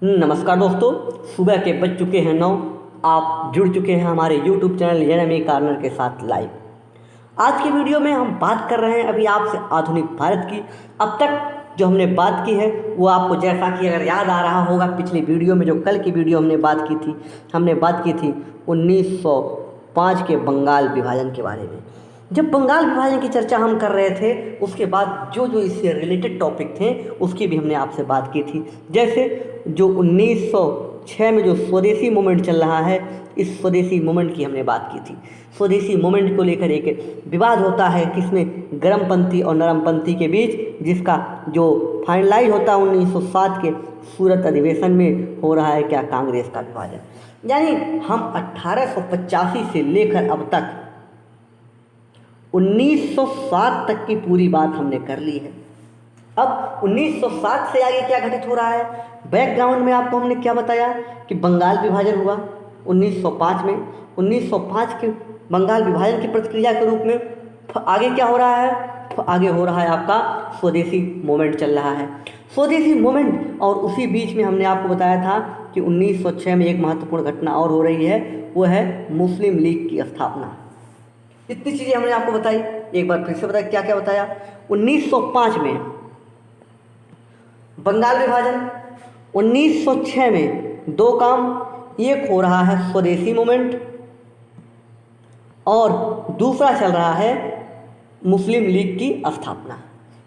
नमस्कार दोस्तों, सुबह के बज चुके हैं 9। आप जुड़ चुके हैं हमारे YouTube चैनल एनएमई कॉर्नर के साथ लाइव। आज की वीडियो में हम बात कर रहे हैं अभी आपसे आधुनिक भारत की। अब तक जो हमने बात की है वो आपको जैसा कि अगर याद आ रहा होगा, पिछली वीडियो में जो कल की वीडियो हमने बात की थी 1905 के बंगाल विभाजन के बारे में। जब बंगाल विभाजन की चर्चा हम कर रहे थे, उसके बाद जो जो इससे रिलेटेड टॉपिक थे उसकी भी हमने आपसे बात की थी। जैसे जो 1906 में जो स्वदेशी मूवमेंट चल रहा है, इस स्वदेशी मूवमेंट की हमने बात की थी। स्वदेशी मूवमेंट को लेकर एक विवाद होता है किसमें, गर्मपंथी और नरमपंथी के बीच, जिसका जो फाइनलाइज होता है 1907 के सूरत अधिवेशन में हो रहा है क्या, कांग्रेस का विभाजन। यानी हम 1885 से लेकर अब तक 1907 तक की पूरी बात हमने कर ली है। अब 1907 से आगे क्या घटित हो रहा है, बैकग्राउंड में आपको हमने क्या बताया कि बंगाल विभाजन हुआ 1905 में। 1905 के बंगाल विभाजन की प्रतिक्रिया के रूप में आगे क्या हो रहा है, आगे हो रहा है आपका स्वदेशी मूवमेंट चल रहा है। स्वदेशी मूवमेंट, और उसी बीच में हमने आपको बताया था कि 1906 में एक महत्वपूर्ण घटना और हो रही है, वो है मुस्लिम लीग की स्थापना। इतनी चीज़ें हमने आपको बताई। एक बार फिर से बताया क्या क्या बताया। 1905 में बंगाल विभाजन, 1906 में दो काम, एक हो रहा है स्वदेशी मूवमेंट और दूसरा चल रहा है मुस्लिम लीग की स्थापना।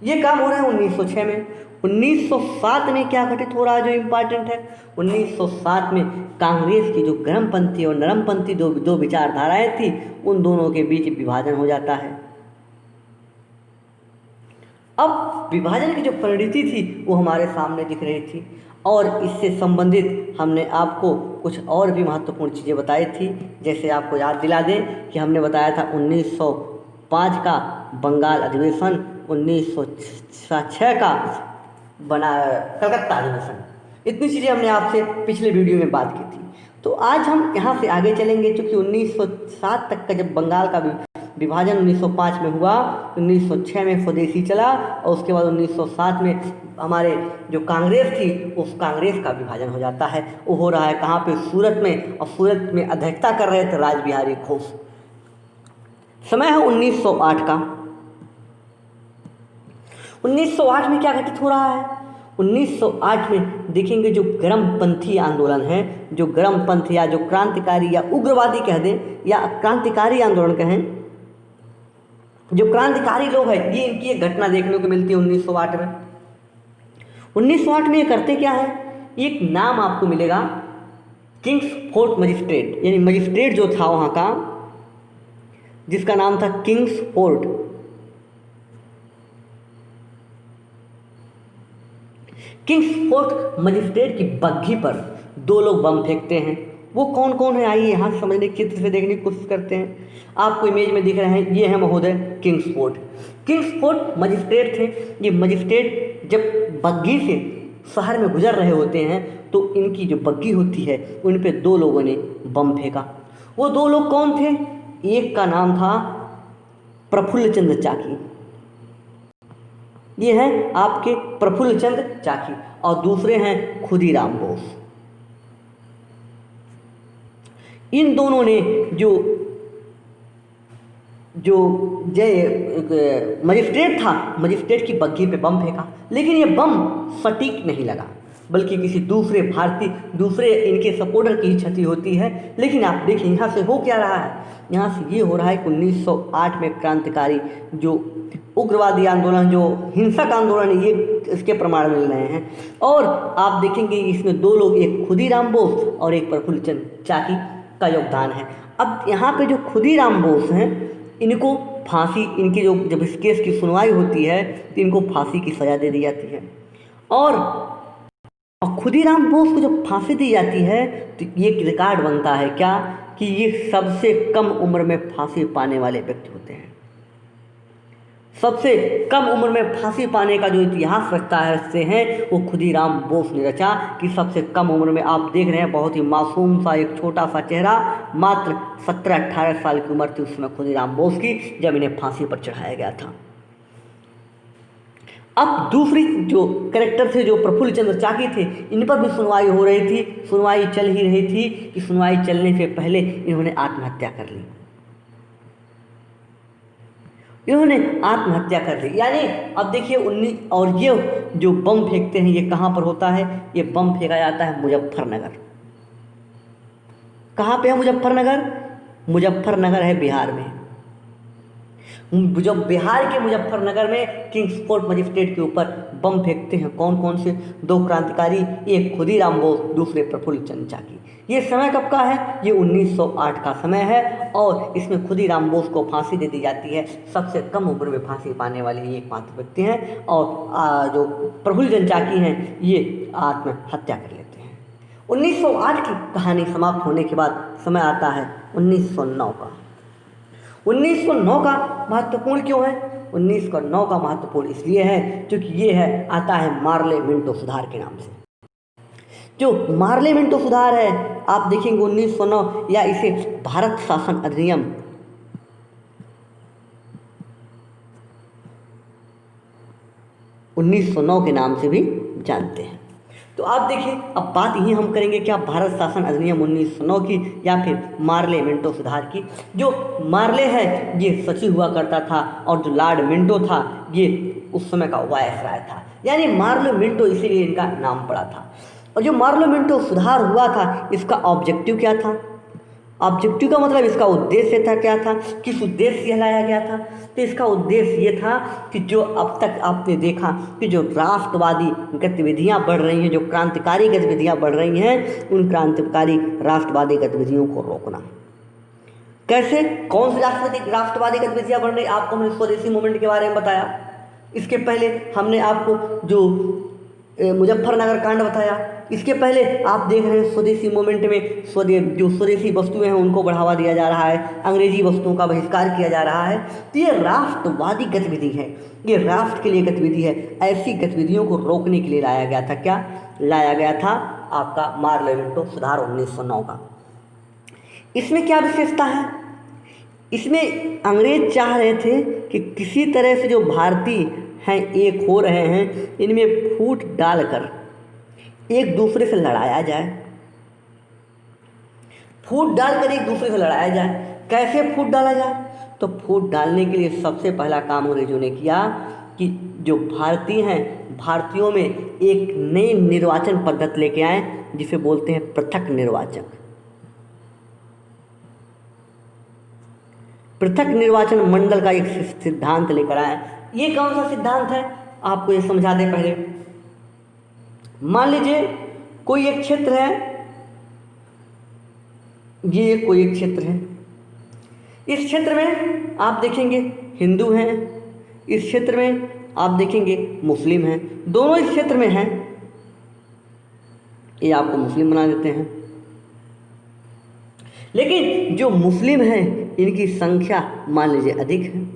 ये काम हो रहा है 1906 में। 1907 में क्या घटित हो रहा है जो इम्पॉर्टेंट है, 1907 में कांग्रेस की जो गर्मपंथी और नरमपंथी दो विचारधाराएं थी, उन दोनों के बीच विभाजन हो जाता है। अब विभाजन की जो परिणति थी वो हमारे सामने दिख रही थी, और इससे संबंधित हमने आपको कुछ और भी महत्वपूर्ण चीज़ें बताई थी। जैसे आपको याद दिला दें कि हमने बताया था 1905 का बंगाल अधिवेशन, 1906 का बना कलकत्ता अधिवेशन। इतनी चीज़ें हमने आपसे पिछले वीडियो में बात की थी। तो आज हम यहाँ से आगे चलेंगे, क्योंकि 1907 तक का जब बंगाल का विभाजन 1905 में हुआ, 1906 में स्वदेशी चला, और उसके बाद 1907 में हमारे जो कांग्रेस थी उस कांग्रेस का विभाजन हो जाता है। वो हो रहा है कहाँ पे, सूरत में, और सूरत में अध्यक्षता कर रहे थे रासबिहारी घोष। समय है 1908 का। 1908 में क्या घटित हो रहा है, 1908 में देखेंगे जो गर्मपंथी आंदोलन है, जो गर्मपंथी या जो क्रांतिकारी या उग्रवादी कह दें या क्रांतिकारी आंदोलन कहें, जो क्रांतिकारी लोग हैं, ये इनकी एक घटना देखने को मिलती है 1908 में। 1908 में ये करते क्या है, एक नाम आपको मिलेगा किंग्स फोर्ट मजिस्ट्रेट, यानी मजिस्ट्रेट जो था वहाँ का, जिसका नाम था Kings fort. Kings fort magistrate की बग्घी पर दो लोग बम फेंकते हैं। वो कौन कौन है, आइए यहाँ से समझने, चित्र से देखने की कोशिश करते हैं। आपको इमेज में दिख रहे हैं, ये है महोदय Kings fort. Kings fort magistrate थे। ये मजिस्ट्रेट जब बग्घी से शहर में गुजर रहे होते हैं तो इनकी जो बग्घी होती है उन पे दो लोगों ने बम फेंका। वो दो लोग कौन थे, एक का नाम था प्रफुल्ल चंद्र चाकी, ये हैं आपके प्रफुल्ल चंद्र चाकी, और दूसरे हैं खुदीराम बोस। इन दोनों ने जो मजिस्ट्रेट था, मजिस्ट्रेट की बग्घी पे बम फेंका, लेकिन ये बम सटीक नहीं लगा, बल्कि किसी दूसरे इनके सपोर्टर की क्षति होती है। लेकिन आप देखिए यहाँ से हो क्या रहा है, यहाँ से ये हो रहा है कि 1908 में क्रांतिकारी जो उग्रवादी आंदोलन, जो हिंसक आंदोलन, ये इसके प्रमाण मिल रहे हैं। और आप देखेंगे इसमें दो लोग, एक खुदीराम बोस और एक प्रफुल्ल चंद्र चाकी का योगदान है। अब यहाँ पे जो खुदीराम बोस हैं, इनको फांसी, इनकी जो जब इस केस की सुनवाई होती है तो इनको फांसी की सज़ा दे दी जाती है। और खुदीराम बोस को जब फांसी दी जाती है तो ये रिकॉर्ड बनता है क्या, कि ये सबसे कम उम्र में फांसी पाने वाले व्यक्ति होते हैं। सबसे कम उम्र में फांसी पाने का जो इतिहास रखता है वो खुदीराम बोस ने रचा, कि सबसे कम उम्र में, आप देख रहे हैं बहुत ही मासूम सा एक छोटा सा चेहरा, मात्र 17-18 साल की उम्र थी उस समय खुदीराम बोस की, जब इन्हें फांसी पर चढ़ाया गया था। अब दूसरी जो करेक्टर थे, जो प्रफुल्ल चंद्र चाकी थे, इन पर भी सुनवाई हो रही थी, सुनवाई चल ही रही थी कि सुनवाई चलने से पहले इन्होंने आत्महत्या कर ली। इन्होंने आत्महत्या कर ली। यानी अब देखिए 19 और ये जो बम फेंकते हैं ये कहाँ पर होता है? ये बम फेंका जाता है मुजफ्फरनगर। कहाँ पे है मुजफ्फरनगर? मुजफ्फरनगर है बिहार में। जब बिहार के मुजफ्फरनगर में किंग्स कोर्ट मजिस्ट्रेट के ऊपर बम फेंकते हैं कौन कौन से? 2 क्रांतिकारी, एक खुदीराम बोस, दूसरे प्रफुल्ल चंद्र चाकी। ये समय कब का है? ये 1908 का समय है और इसमें खुदीराम बोस को फांसी दे दी जाती है। सबसे कम उम्र में फांसी पाने वाले ये एकमात्र व्यक्ति हैं। और जो प्रफुल्ल चंद्र चाकी हैं ये आत्महत्या कर लेते हैं। 1908 की कहानी समाप्त होने के बाद समय आता है 1909 का। 1909 का महत्वपूर्ण क्यों है? 1909 का महत्वपूर्ण इसलिए है क्योंकि ये है आता है मार्ले मिंटो सुधार के नाम से। जो मार्ले मिंटो सुधार है आप देखेंगे 1909, या इसे भारत शासन अधिनियम 1909 के नाम से भी जानते हैं। तो आप देखिए अब बात यही हम करेंगे क्या भारत शासन अधिनियम 1909 की या फिर मार्ले मिंटो सुधार की। जो मार्ले है ये सचिव हुआ करता था और जो लॉर्ड मिंटो था ये उस समय का वायसराय था, यानी मार्ले मिंटो इसीलिए इनका नाम पड़ा था। और जो मार्ले मिंटो सुधार हुआ था इसका ऑब्जेक्टिव क्या था? ऑब्जेक्टिव का मतलब इसका उद्देश्य था क्या था, किस उद्देश्य से लाया गया था? तो इसका उद्देश्य ये था कि जो अब तक आपने देखा कि जो राष्ट्रवादी गतिविधियां बढ़ रही हैं, जो क्रांतिकारी गतिविधियां बढ़ रही हैं, उन क्रांतिकारी राष्ट्रवादी गतिविधियों को रोकना। कैसे? कौन सी राष्ट्रवादी गतिविधियां बढ़ रही? आपको हमने स्वदेशी मूवमेंट के बारे में बताया। इसके पहले हमने आपको जो मुजफ्फरनगर कांड बताया। इसके पहले आप देख रहे हैं स्वदेशी मूवमेंट में जो स्वदेशी वस्तुएं हैं उनको बढ़ावा दिया जा रहा है, अंग्रेजी वस्तुओं का बहिष्कार किया जा रहा है। तो ये राष्ट्रवादी गतिविधि है, ये राष्ट्र के लिए गतिविधि है। ऐसी गतिविधियों को रोकने के लिए लाया गया था क्या? लाया गया था आपका मार्ले मिंटो सुधार 1909 का। इसमें क्या विशेषता है? इसमें अंग्रेज चाह रहे थे कि किसी तरह से जो भारतीय हैं एक हो रहे हैं, इनमें फूट डालकर एक दूसरे से लड़ाया जाए। फूट डालकर एक दूसरे से लड़ाया जाए। कैसे फूट डाला जाए? तो फूट डालने के लिए सबसे पहला काम अंग्रेजों ने किया कि जो भारतीय हैं, भारतीयों में एक नई निर्वाचन पद्धति लेके आए जिसे बोलते हैं पृथक निर्वाचन। पृथक निर्वाचन मंडल का एक सिद्धांत लेकर आए। ये कौन सा सिद्धांत है आपको ये समझा दें पहले। मान लीजिए कोई एक क्षेत्र है, ये कोई एक क्षेत्र है। इस क्षेत्र में आप देखेंगे हिंदू हैं, इस क्षेत्र में आप देखेंगे मुस्लिम हैं, दोनों इस क्षेत्र में हैं। ये आपको मुस्लिम बना देते हैं। लेकिन जो मुस्लिम हैं इनकी संख्या मान लीजिए अधिक है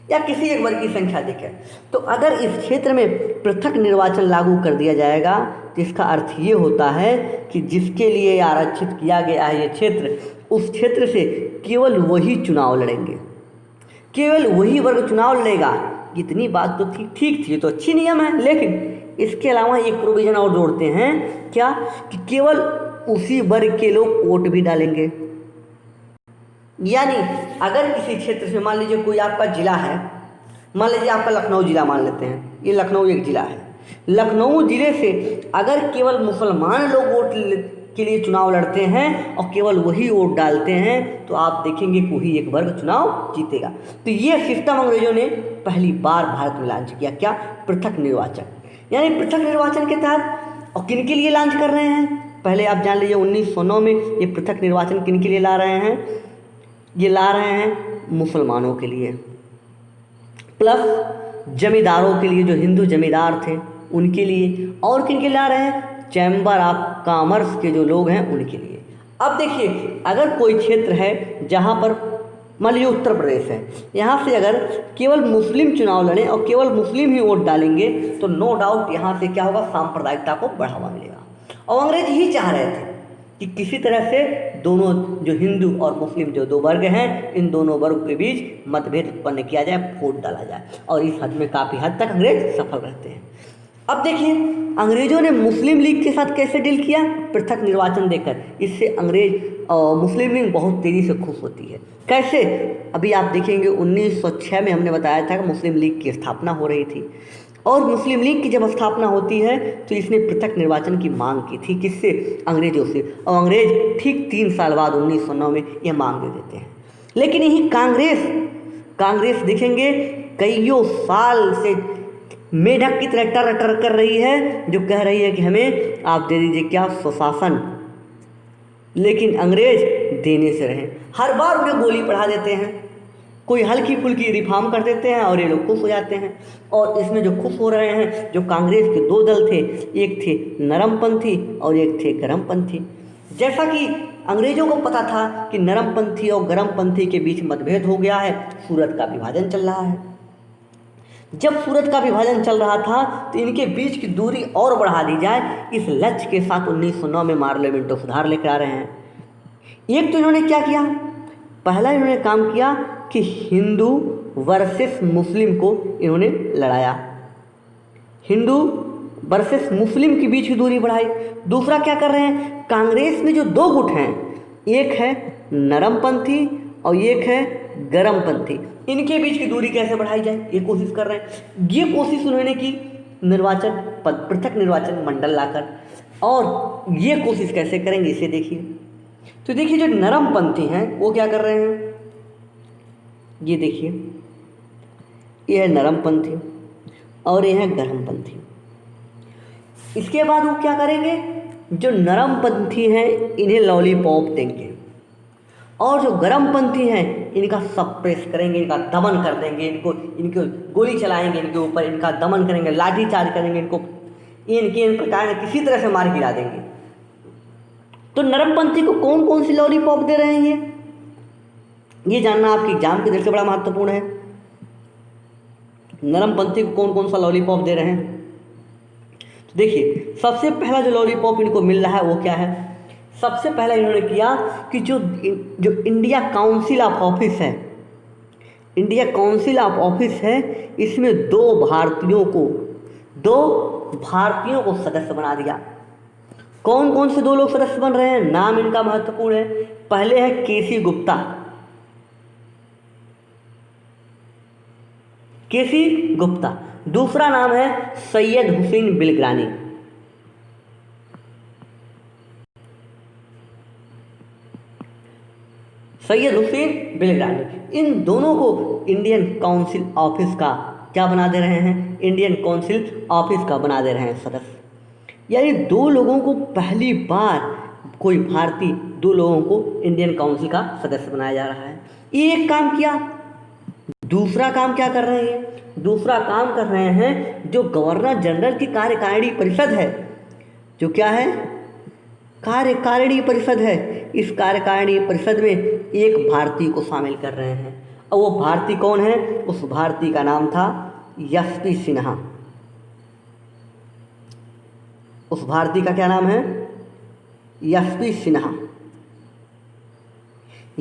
या किसी एक वर्ग की संख्या अधिक है। तो अगर इस क्षेत्र में पृथक निर्वाचन लागू कर दिया जाएगा तो इसका अर्थ ये होता है कि जिसके लिए आरक्षित किया गया है ये क्षेत्र, उस क्षेत्र से केवल वही चुनाव लड़ेंगे, केवल वही वर्ग चुनाव लड़ेगा। इतनी बात तो ठीक थी, तो अच्छी नियम है। लेकिन इसके अलावा एक प्रोविज़न और जोड़ते हैं क्या, कि केवल उसी वर्ग के लोग वोट भी डालेंगे। यानी अगर किसी क्षेत्र से मान लीजिए कोई आपका जिला है, मान लीजिए आपका लखनऊ जिला मान लेते हैं, ये लखनऊ एक जिला है। लखनऊ जिले से अगर केवल मुसलमान लोग वोट के लिए चुनाव लड़ते हैं और केवल वही वोट डालते हैं तो आप देखेंगे कोई एक वर्ग चुनाव जीतेगा। तो ये सिस्टम अंग्रेजों ने पहली बार भारत में लॉन्च किया। क्या? पृथक निर्वाचन। यानी पृथक निर्वाचन के तहत और किन के लिए लॉन्च कर रहे हैं पहले आप जान लीजिए। 1909 में ये पृथक निर्वाचन किन के लिए ला रहे हैं? ये ला रहे हैं मुसलमानों के लिए, प्लस जमींदारों के लिए, जो हिंदू जमींदार थे उनके लिए, और किन के ला रहे हैं? चैम्बर ऑफ कॉमर्स के जो लोग हैं उनके लिए। अब देखिए अगर कोई क्षेत्र है जहाँ पर मान लीजिए उत्तर प्रदेश है, यहाँ से अगर केवल मुस्लिम चुनाव लड़ें और केवल मुस्लिम ही वोट डालेंगे तो नो डाउट यहाँ से क्या होगा, सांप्रदायिकता को बढ़ावा मिलेगा। और अंग्रेज यही चाह रहे थे कि किसी तरह से दोनों जो हिंदू और मुस्लिम जो दो वर्ग हैं, इन दोनों वर्ग के बीच मतभेद उत्पन्न किया जाए, वोट डाला जाए, और इस हद में काफ़ी हद तक अंग्रेज सफल रहते हैं। अब देखिए अंग्रेजों ने मुस्लिम लीग के साथ कैसे डील किया, पृथक निर्वाचन देकर। इससे अंग्रेज मुस्लिम लीग बहुत तेज़ी से खुश होती है। कैसे, अभी आप देखेंगे 1906 में हमने बताया था कि मुस्लिम लीग की स्थापना हो रही थी, और मुस्लिम लीग की जब स्थापना होती है तो इसने पृथक निर्वाचन की मांग की थी, किससे, अंग्रेजों से, और अंग्रेज ठीक 3 साल बाद 1909 में यह मांग दे देते हैं। लेकिन यही कांग्रेस देखेंगे कईयों साल से मेढक की तरह टर कर रही है, जो कह रही है कि हमें आप दे दीजिए क्या, स्वशासन, लेकिन अंग्रेज देने से रहे। हर बार उन्हें गोली पढ़ा देते हैं, कोई हल्की फुल्की रिफॉर्म कर देते हैं और ये लोग खुश हो जाते हैं। और इसमें जो खुश हो रहे हैं, जो कांग्रेस के 2 दल थे, एक थे नरमपंथी और एक थे गरमपंथी। जैसा कि अंग्रेजों को पता था कि नरमपंथी और गरमपंथी के बीच मतभेद हो गया है, सूरत का विभाजन चल रहा है। जब सूरत का विभाजन चल रहा था तो इनके बीच की दूरी और बढ़ा दी जाए, इस लक्ष्य के साथ 1909 में मार्ले मिंटो सुधार लेकर आ रहे हैं। एक तो इन्होंने क्या किया, पहला इन्होंने काम किया कि हिंदू वर्सेस मुस्लिम को इन्होंने लड़ाया, हिंदू वर्सेस मुस्लिम के बीच की दूरी बढ़ाई। दूसरा क्या कर रहे हैं, कांग्रेस में जो 2 गुट हैं, एक है नरमपंथी और एक है गरमपंथी, इनके बीच की दूरी कैसे बढ़ाई जाए, ये कोशिश कर रहे हैं। ये कोशिश उन्होंने की पृथक निर्वाचन मंडल लाकर, और ये कोशिश कैसे करेंगे इसे देखिए। तो देखिए जो नरमपंथी हैं वो क्या कर रहे हैं, ये देखिए, ये है नरमपंथी और ये है गरमपंथी। इसके बाद वो क्या करेंगे, जो नरमपंथी हैं इन्हें लॉलीपॉप देंगे, और जो गरमपंथी हैं इनका सप्रेस करेंगे, इनका दमन कर देंगे, इनको गोली चलाएंगे, इनके ऊपर इनका दमन करेंगे, लाठी चार्ज करेंगे, इनको इन प्रकार किसी तरह से मार गिरा देंगे। तो नरमपंथी को कौन कौन सी लॉलीपॉप दे रहे हैं, ये जानना आपके एग्जाम की दृष्टि से बड़ा महत्वपूर्ण है। नरमपंथी को कौन कौन सा लॉलीपॉप दे रहे हैं, तो देखिए सबसे पहला जो लॉलीपॉप इनको मिल रहा है वो क्या है, सबसे पहले इन्होंने किया कि जो इंडिया काउंसिल ऑफ ऑफिस है, इंडिया काउंसिल ऑफ ऑफिस है, इसमें 2 भारतीयों को सदस्य बना दिया। कौन कौन से 2 लोग सदस्य बन रहे हैं, नाम इनका महत्वपूर्ण है। पहले है केसी गुप्ता, दूसरा नाम है सैयद हुसैन बिलग्रानी। सैयद हुसैन बिलग्रानी, इन दोनों को इंडियन काउंसिल ऑफिस का क्या बना दे रहे हैं, इंडियन काउंसिल ऑफिस का बना दे रहे हैं सदस्य। यानी 2 लोगों को पहली बार कोई भारतीय 2 लोगों को इंडियन काउंसिल का सदस्य बनाया जा रहा है। ये एक काम किया। दूसरा काम क्या कर रहे हैं, दूसरा काम कर रहे हैं जो गवर्नर जनरल की कार्यकारिणी परिषद है, जो क्या है, कार्यकारिणी परिषद है, इस कार्यकारिणी परिषद में एक भारतीय को शामिल कर रहे हैं। और वो भारतीय कौन है, उस भारतीय का नाम था एसपी सिन्हा। उस भारतीय का क्या नाम है, एसपी सिन्हा।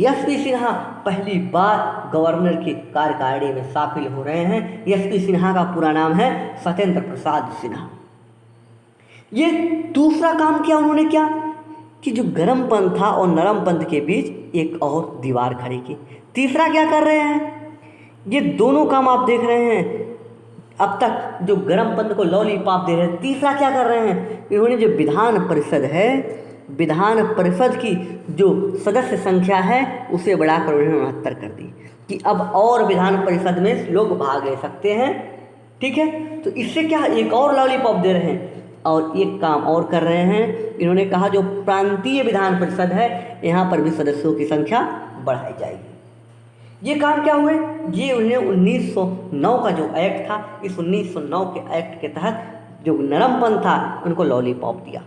एसपी सिन्हा पहली बार गवर्नर की कार्यकारिणी में शामिल हो रहे हैं। एसपी सिन्हा का पूरा नाम है सत्येंद्र प्रसाद सिन्हा। ये दूसरा काम किया उन्होंने, क्या कि जो गरमपंथ था और नरमपंथ के बीच एक और दीवार खड़ी की। तीसरा क्या कर रहे हैं, ये दोनों काम आप देख रहे हैं। अब तक जो गरमपंथ को लॉलीपॉप दे रहे हैं, तीसरा क्या कर रहे हैं, इन्होंने जो विधान परिषद है, विधान परिषद की जो सदस्य संख्या है उसे बढ़ाकर उन्होंने 69 कर दी कि अब और विधान परिषद में लोग भाग ले सकते हैं। ठीक है, तो इससे क्या एक और लॉलीपॉप दे रहे हैं। और एक काम और कर रहे हैं, इन्होंने कहा जो प्रांतीय विधान परिषद है यहाँ पर भी सदस्यों की संख्या बढ़ाई जाएगी। ये काम क्या हुए, ये उन्हें 1909 का जो एक्ट था, इस 1909 के एक्ट के तहत जो नरमपंथ था उनको लॉलीपॉप दिया।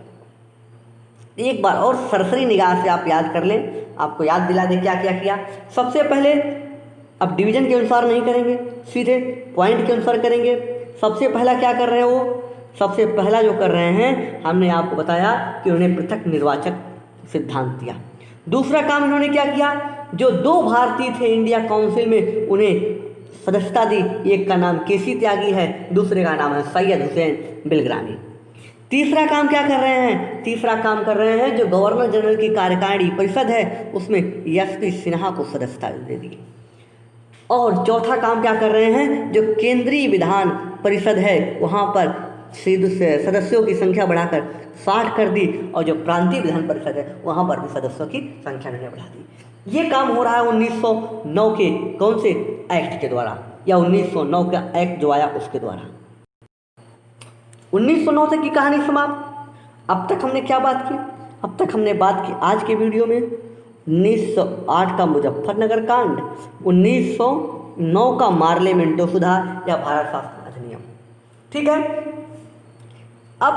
एक बार और सरसरी निगाह से आप याद कर लें, आपको याद दिला दे क्या क्या किया। सबसे पहले अब डिवीज़न के अनुसार नहीं करेंगे, सीधे पॉइंट के अनुसार करेंगे। सबसे पहला क्या कर रहे हैं वो, सबसे पहला जो कर रहे हैं, हमने आपको बताया कि उन्हें पृथक निर्वाचक सिद्धांत दिया। दूसरा काम इन्होंने क्या किया, जो 2 भारतीय थे इंडिया काउंसिल में उन्हें सदस्यता दी। एक का नाम केसी त्यागी है, दूसरे का नाम है सैयद हुसैन बिलग्रामी। तीसरा काम क्या कर रहे हैं, तीसरा काम कर रहे हैं जो गवर्नर जनरल की कार्यकारिणी परिषद है उसमें एस.पी. सिन्हा को सदस्यता दे दी। और चौथा काम क्या कर रहे हैं, जो केंद्रीय विधान परिषद है वहाँ पर सदस्यों की संख्या बढ़ाकर 60 कर दी, और जो प्रांतीय विधान परिषद है वहाँ पर भी सदस्यों की संख्या उन्होंने बढ़ा दी। ये काम हो रहा है 1909 के कौन से एक्ट के द्वारा, या 1909 का एक्ट जो आया उसके द्वारा। 1909 तक की कहानी समाप्त। अब तक हमने क्या बात की, अब तक हमने बात की आज के वीडियो में 1908 का मुजफ्फरनगर कांड, 1909 का मार्ले मिंटो सुधार या भारत शासन अधिनियम। ठीक है, अब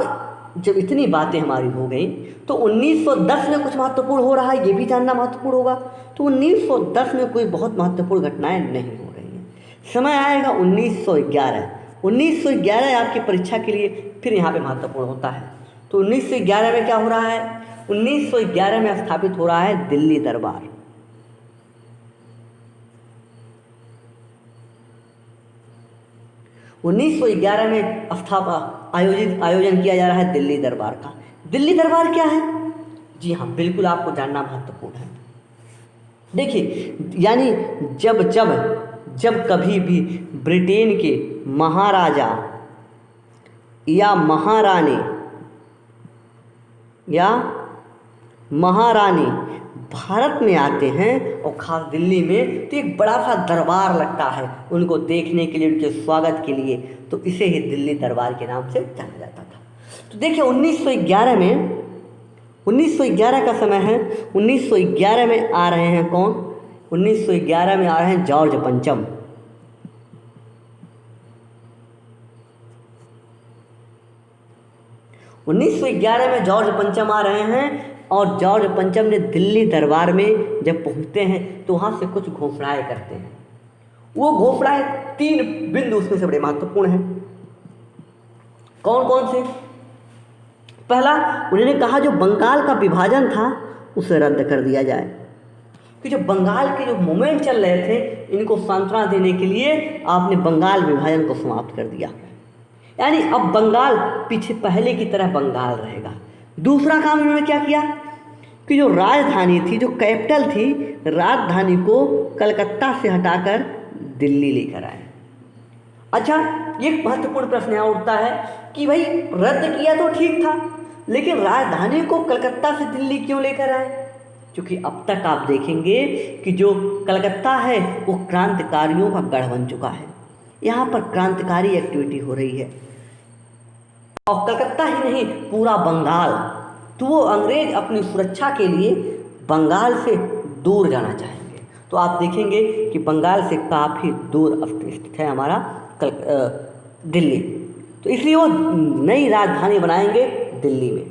जब इतनी बातें हमारी हो गई तो 1910 में कुछ महत्वपूर्ण हो रहा है, ये भी जानना महत्वपूर्ण होगा। तो 1910 में कोई बहुत महत्वपूर्ण घटनाएं नहीं हो रही हैं। समय आएगा 1911। 1911 आपकी परीक्षा के लिए फिर यहाँ पे महत्वपूर्ण होता है। तो 1911 में क्या हो रहा है, 1911 में स्थापित हो रहा है दिल्ली दरबार। उन्नीस सौ 11 में आयोजन किया जा रहा है दिल्ली दरबार का। दिल्ली दरबार क्या है, जी हाँ बिल्कुल आपको जानना महत्वपूर्ण है। देखिए, यानी जब कभी भी ब्रिटेन के महाराजा या महारानी भारत में आते हैं और खास दिल्ली में, तो एक बड़ा सा दरबार लगता है उनको देखने के लिए, उनके स्वागत के लिए, तो इसे ही दिल्ली दरबार के नाम से जाना जाता था। तो देखिए 1911 का समय है। 1911 में आ रहे हैं कौन, 1911 में आ रहे हैं जॉर्ज पंचम। उन्नीस 1911 में जॉर्ज पंचम आ रहे हैं, और जॉर्ज पंचम ने दिल्ली दरबार में जब पहुंचते हैं तो वहाँ से कुछ घोषणाएं करते हैं। वो घोषणाएं 3 बिंदु उसमें से बड़े महत्वपूर्ण हैं। कौन कौन से, पहला उन्होंने कहा जो बंगाल का विभाजन था उसे रद्द कर दिया जाए, कि जो बंगाल के जो मूवमेंट चल रहे थे इनको सांत्वना देने के लिए आपने बंगाल विभाजन को समाप्त कर दिया, यानी अब बंगाल पीछे पहले की तरह बंगाल रहेगा। दूसरा काम इन्होंने क्या किया कि जो राजधानी थी, जो कैपिटल थी, राजधानी को कलकत्ता से हटाकर दिल्ली लेकर आए। अच्छा, एक महत्वपूर्ण प्रश्न यहाँ उठता है कि भाई रद्द किया तो ठीक था, लेकिन राजधानी को कलकत्ता से दिल्ली क्यों लेकर आए? क्योंकि अब तक आप देखेंगे कि जो कलकत्ता है वो क्रांतिकारियों का गढ़ बन चुका है। यहाँ पर क्रांतिकारी एक्टिविटी हो रही है, और कलकत्ता ही नहीं पूरा बंगाल। तो वो अंग्रेज अपनी सुरक्षा के लिए बंगाल से दूर जाना चाहेंगे। तो आप देखेंगे कि बंगाल से काफ़ी दूर स्थित है हमारा दिल्ली, तो इसलिए वो नई राजधानी बनाएंगे दिल्ली में।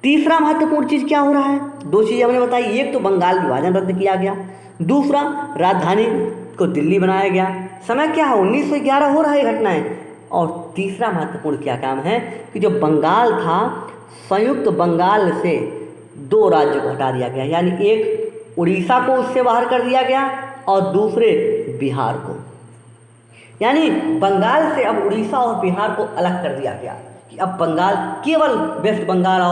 तीसरा महत्वपूर्ण चीज़ क्या हो रहा है, 2 चीज़ें हमने बताई, एक तो बंगाल विभाजन रद्द किया गया, दूसरा राजधानी को दिल्ली बनाया गया। समय क्या है, 1911 हो रहा है घटनाएं। और तीसरा महत्वपूर्ण क्या काम है कि जो बंगाल था, संयुक्त बंगाल से 2 राज्यों को हटा दिया गया, यानी एक उड़ीसा को उससे बाहर कर दिया गया और दूसरे बिहार को। यानी बंगाल से अब उड़ीसा और बिहार को अलग कर दिया गया कि अब बंगाल केवल वेस्ट बंगाल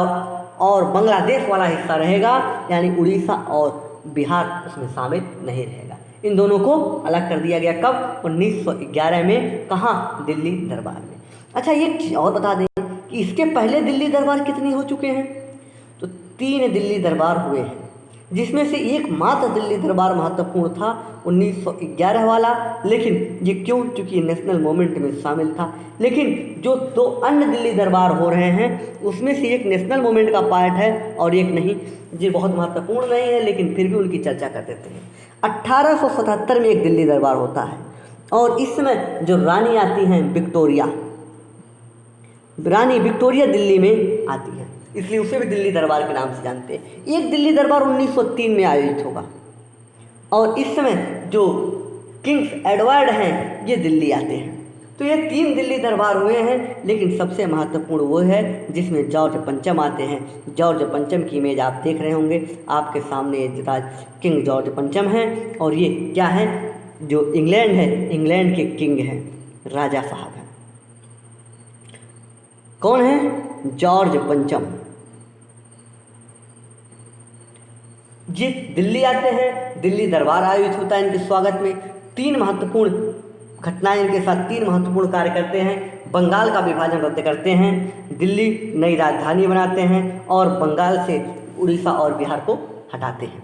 और बांग्लादेश वाला हिस्सा रहेगा, यानी उड़ीसा और बिहार उसमें शामिल नहीं रहेगा। इन दोनों को अलग कर दिया गया कब, 1911 में। कहाँ, दिल्ली दरबार में। अच्छा, एक चीज़ और बता दें कि इसके पहले दिल्ली दरबार कितनी हो चुके हैं, तो 3 दिल्ली दरबार हुए हैं, जिसमें से एकमात्र दिल्ली दरबार महत्वपूर्ण था 1911 वाला। लेकिन ये क्यों, चूँकि नेशनल मूवमेंट में शामिल था। लेकिन जो 2 अन्य दिल्ली दरबार हो रहे हैं उसमें से एक नेशनल मूवमेंट का पार्ट है और एक नहीं। ये बहुत महत्वपूर्ण नहीं है, लेकिन फिर भी उनकी चर्चा कर देते हैं। 1877 में एक दिल्ली दरबार होता है, और इस समय जो रानी आती हैं विक्टोरिया, रानी विक्टोरिया दिल्ली में आती है, इसलिए उसे भी दिल्ली दरबार के नाम से जानते हैं। एक दिल्ली दरबार 1903 में आयोजित होगा, और इस समय जो किंग्स एडवर्ड हैं ये दिल्ली आते हैं। तो तो ये 3 दिल्ली दरबार हुए हैं, लेकिन सबसे महत्वपूर्ण वो है जिसमें जॉर्ज पंचम आते हैं। जॉर्ज पंचम की इमेज आप देख रहे होंगे, आपके सामने किंग जॉर्ज पंचम हैं, और ये क्या है, जो इंग्लैंड है, इंग्लैंड के किंग हैं, राजा साहब हैं। कौन है? जॉर्ज पंचम। ये दिल्ली आते हैं, दिल्ली दरबार आयोजित होता है इनके स्वागत में। 3 महत्वपूर्ण घटनाएं इनके साथ, 3 महत्वपूर्ण कार्य करते हैं। बंगाल का विभाजन रद्द करते हैं, दिल्ली नई राजधानी बनाते हैं, और बंगाल से उड़ीसा और बिहार को हटाते हैं,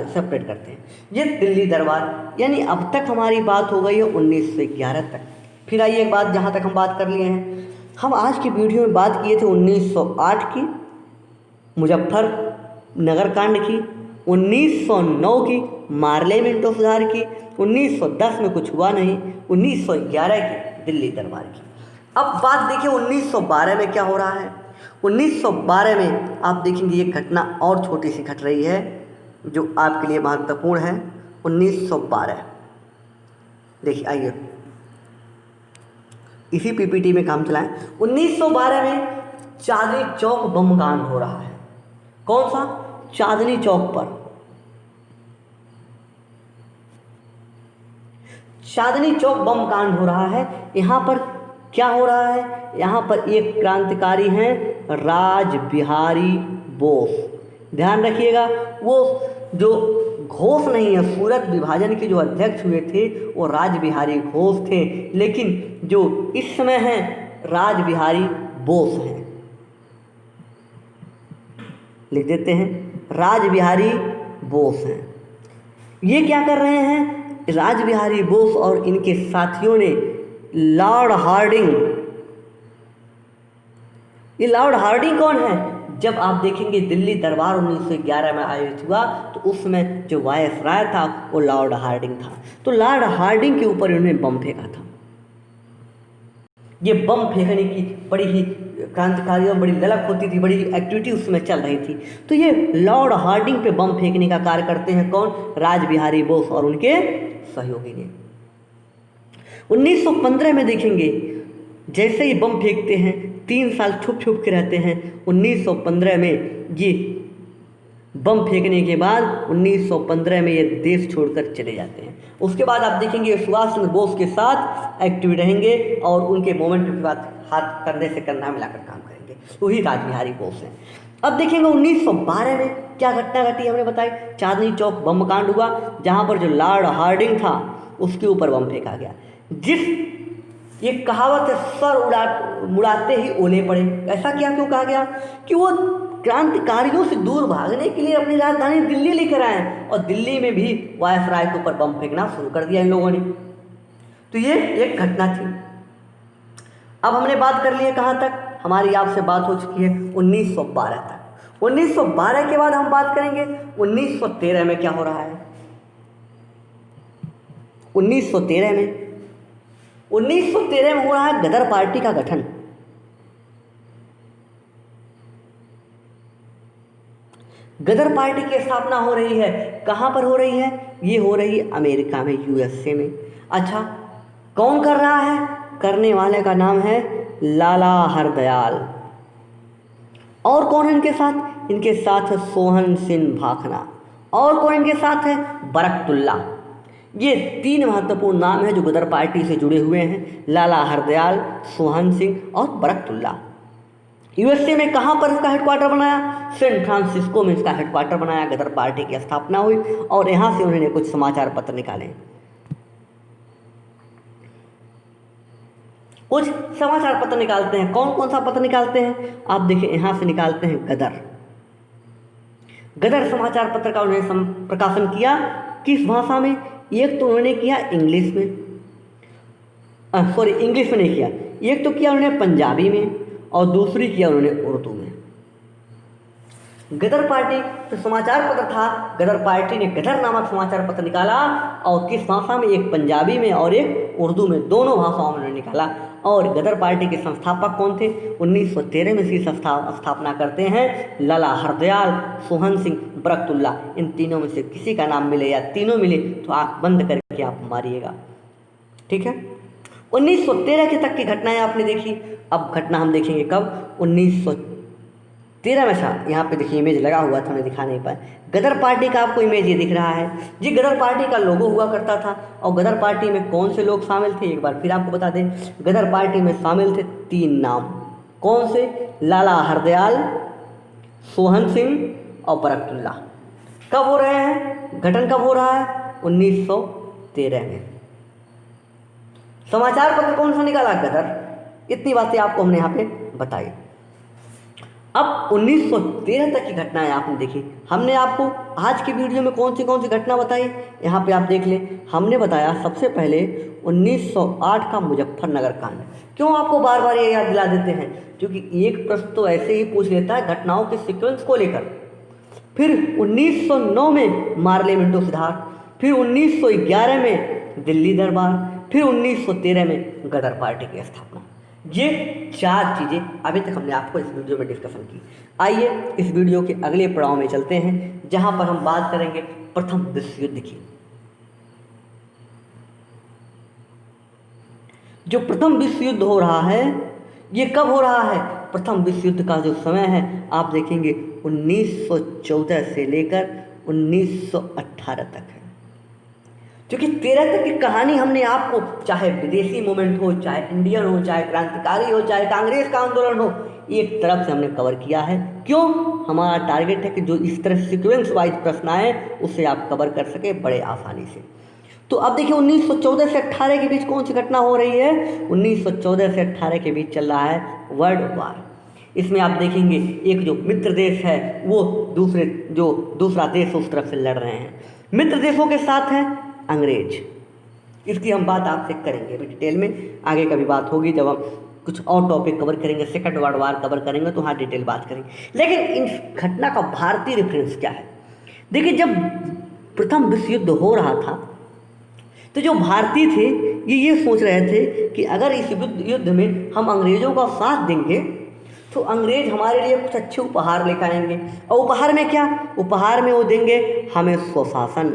सेपरेट करते हैं। ये दिल्ली दरबार, यानी अब तक हमारी बात हो गई है 1911 तक। फिर आइए एक बात जहाँ तक हम बात कर लिए हैं, हम आज की वीडियो में बात किए थे 1908 की, मुजफ्फरनगर कांड की, 1909 की मार्ले मिंटो सुधार की, 1910 में कुछ हुआ नहीं, 1911 की दिल्ली दरबार की। अब बात देखिए 1912 में क्या हो रहा है। 1912 में आप देखेंगे ये घटना और छोटी सी घट रही है जो आपके लिए महत्वपूर्ण है। 1912 देखिए, आइए इसी पीपीटी में काम चलाएं। 1912 में चांदनी चौक बम कांड हो रहा है। कौन सा? चांदनी चौक पर। चांदनी चौक बम कांड हो रहा है। यहाँ पर क्या हो रहा है? यहाँ पर एक क्रांतिकारी हैं राज बिहारी बोस। ध्यान रखिएगा, वो जो घोष नहीं है, सूरत विभाजन के जो अध्यक्ष हुए थे वो राज बिहारी घोष थे, लेकिन जो इस समय हैं राज बिहारी बोस हैं। लिख देते हैं, राज बिहारी बोस हैं। ये क्या कर रहे हैं? राज बिहारी बोस और इनके साथियों ने लॉर्ड हार्डिंग, ये लॉर्ड हार्डिंग कौन है? जब आप देखेंगे दिल्ली दरबार 1911 में आयोजित हुआ तो उस समय जो वायसराय था वो लॉर्ड हार्डिंग था। तो लॉर्ड हार्डिंग के ऊपर इन्होंने बम फेंका था। ये बम फेंकने की बड़ी ही क्रांतिकारियों बड़ी ललक होती थी, बड़ी एक्टिविटी उस समय चल रही थी। तो ये लॉर्ड हार्डिंग पे बम फेंकने का कार्य करते हैं कौन? राज बिहारी बोस और उनके सहयोगी ने। 1915 में देखेंगे जैसे ही बम फेंकते हैं 3 साल छुप छुप के रहते हैं। 1915 में ये बम फेंकने के बाद 1915 में ये देश छोड़कर चले जाते हैं। उसके बाद आप देखेंगे सुभाष चंद्र बोस के साथ एक्टिव रहेंगे और उनके मोमेंट के बाद हाथ कंधे से कंधा मिलाकर काम करेंगे। वही राज बिहारी बोस हैं। अब देखेंगे 1912 में क्या घटना घटी, हमने बताई चांदनी चौक बम कांड हुआ, जहाँ पर जो लॉर्ड हार्डिंग था उसके ऊपर बम फेंका गया। ये कहावत है, सर मुड़ाते ही ओले पड़े। ऐसा क्या क्यों कहा गया? कि वो क्रांतिकारियों से दूर भागने के लिए अपनी राजधानी दिल्ली लेकर आए और दिल्ली में भी वायसराय के ऊपर बम फेंकना शुरू कर दिया इन लोगों ने। तो ये एक घटना थी। अब हमने बात कर ली है कहाँ तक? हमारी आपसे बात हो चुकी है 1912 तक। 1912 के बाद हम बात करेंगे 1913 में क्या हो रहा है। 1913 में हो रहा है गदर पार्टी का गठन। गदर पार्टी की स्थापना हो रही है। कहाँ पर हो रही है? ये हो रही है अमेरिका में, यूएसए में। अच्छा, कौन कर रहा है? करने वाले का नाम है लाला हरदयाल। और कौन है इनके साथ? इनके साथ है सोहन सिंह भाखड़ा। और कौन इनके साथ है? बरकतुल्ला। ये 3 महत्वपूर्ण नाम हैं जो गदर पार्टी से जुड़े हुए हैं, लाला हरदयाल, सोहन सिंह और बरकतुल्ला। यूएसए में कहाँ पर इसका हेडक्वार्टर बनाया? सैन फ्रांसिस्को में इसका हेडक्वार्टर बनाया। गदर पार्टी की स्थापना हुई और यहाँ से उन्होंने कुछ समाचार पत्र निकाले। कुछ समाचार पत्र निकालते हैं। कौन कौन सा पत्र निकालते हैं? आप देखिए, यहाँ से निकालते हैं गदर समाचार पत्र का उन्होंने प्रकाशन किया। किस भाषा में? एक तो उन्होंने किया इंग्लिश में, इंग्लिश में नहीं किया। एक तो किया उन्होंने पंजाबी में और दूसरी किया उन्होंने उर्दू में। गदर पार्टी तो समाचार पत्र था, गदर पार्टी ने गदर नामक समाचार पत्र निकाला और किस भाषा में? एक पंजाबी में और एक उर्दू में, दोनों भाषाओं में निकाला। और गदर पार्टी के संस्थापक कौन थे? 1913 में इसकी स्थापना करते हैं लाला हरदयाल, सोहन सिंह, बरकतुल्ला। इन तीनों में से किसी का नाम मिले या तीनों मिले तो आंख बंद करके आप मारिएगा, ठीक है। 1913 के तक की घटनाएं आपने देखी। अब घटना हम देखेंगे कब, 1913 में। अच्छा यहाँ पे देखिए इमेज लगा हुआ था, मैं दिखा नहीं पाया। गदर पार्टी का आपको इमेज ये दिख रहा है, ये गदर पार्टी का लोगो हुआ करता था। और गदर पार्टी में कौन से लोग शामिल थे, एक बार फिर आपको बता दें। गदर पार्टी में शामिल थे 3 नाम, कौन से, लाला हरदयाल, सोहन सिंह और बरकतुल्ला। कब हो रहे हैं, गठन कब हो रहा है, 1913 में। समाचार पत्र कौन सा निकाला, गदर। इतनी बातें आपको हमने यहाँ पे बताई। अब 1913 तक की घटनाएं आपने देखी। हमने आपको आज की वीडियो में कौन सी घटना बताई, यहाँ पे आप देख लें। हमने बताया सबसे पहले 1908 का मुजफ्फरनगर कांड। क्यों आपको बार बार ये याद दिला देते हैं, क्योंकि एक प्रश्न तो ऐसे ही पूछ लेता है घटनाओं के सीक्वेंस को लेकर। फिर 1909 में मार्ले मिंटो सुधार, फिर 1911 में दिल्ली दरबार, फिर 1913 में गदर पार्टी की स्थापना। ये 4 चीज़ें अभी तक हमने आपको इस वीडियो में डिस्कशन की। आइए इस वीडियो के अगले पड़ाव में चलते हैं, जहां पर हम बात करेंगे प्रथम विश्व युद्ध की। जो प्रथम विश्व युद्ध हो रहा है, ये कब हो रहा है, प्रथम विश्व युद्ध का जो समय है आप देखेंगे 1914 से लेकर 1918 तक है। क्योंकि 13 तक की कहानी हमने आपको, चाहे विदेशी मूवमेंट हो, चाहे इंडियन हो, चाहे क्रांतिकारी हो, चाहे कांग्रेस का आंदोलन हो, एक तरफ से हमने कवर किया है। क्यों, हमारा टारगेट है कि जो इस तरह सीक्वेंस वाइज प्रश्न आए उसे आप कवर कर सके बड़े आसानी से। तो अब देखिए 1914 से 18 के बीच कौन सी घटना हो रही है, 1914 से 18 के बीच चल रहा है वर्ल्ड वार। इसमें आप देखेंगे एक जो मित्र देश है वो दूसरा देश उस तरफ से लड़ रहे हैं। मित्र देशों के साथ हैं अंग्रेज। इसकी हम बात आपसे करेंगे अभी डिटेल में, आगे कभी बात होगी जब हम कुछ और टॉपिक कवर करेंगे, सेकंड वर्ल्ड वार कवर करेंगे तो हाँ डिटेल बात करेंगे। लेकिन इन घटना का भारतीय रेफरेंस क्या है, देखिए जब प्रथम विश्व युद्ध हो रहा था तो जो भारतीय थे ये सोच रहे थे कि अगर इस युद्ध में हम अंग्रेज़ों का साथ देंगे तो अंग्रेज हमारे लिए कुछ अच्छे उपहार लेकर आएंगे। और उपहार में क्या, उपहार में वो देंगे हमें स्वशासन,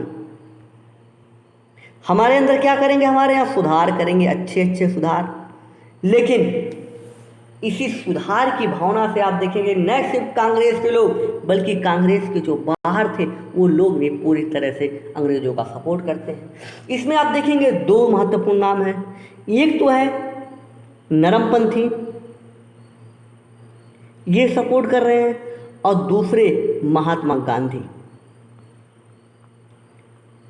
हमारे अंदर क्या करेंगे, हमारे यहाँ सुधार करेंगे, अच्छे सुधार। लेकिन इसी सुधार की भावना से आप देखेंगे न सिर्फ कांग्रेस के लोग बल्कि कांग्रेस के जो बाहर थे वो लोग भी पूरी तरह से अंग्रेजों का सपोर्ट करते हैं। इसमें आप देखेंगे 2 महत्वपूर्ण नाम हैं, एक तो है नरमपंथी, ये सपोर्ट कर रहे हैं, और दूसरे महात्मा गांधी।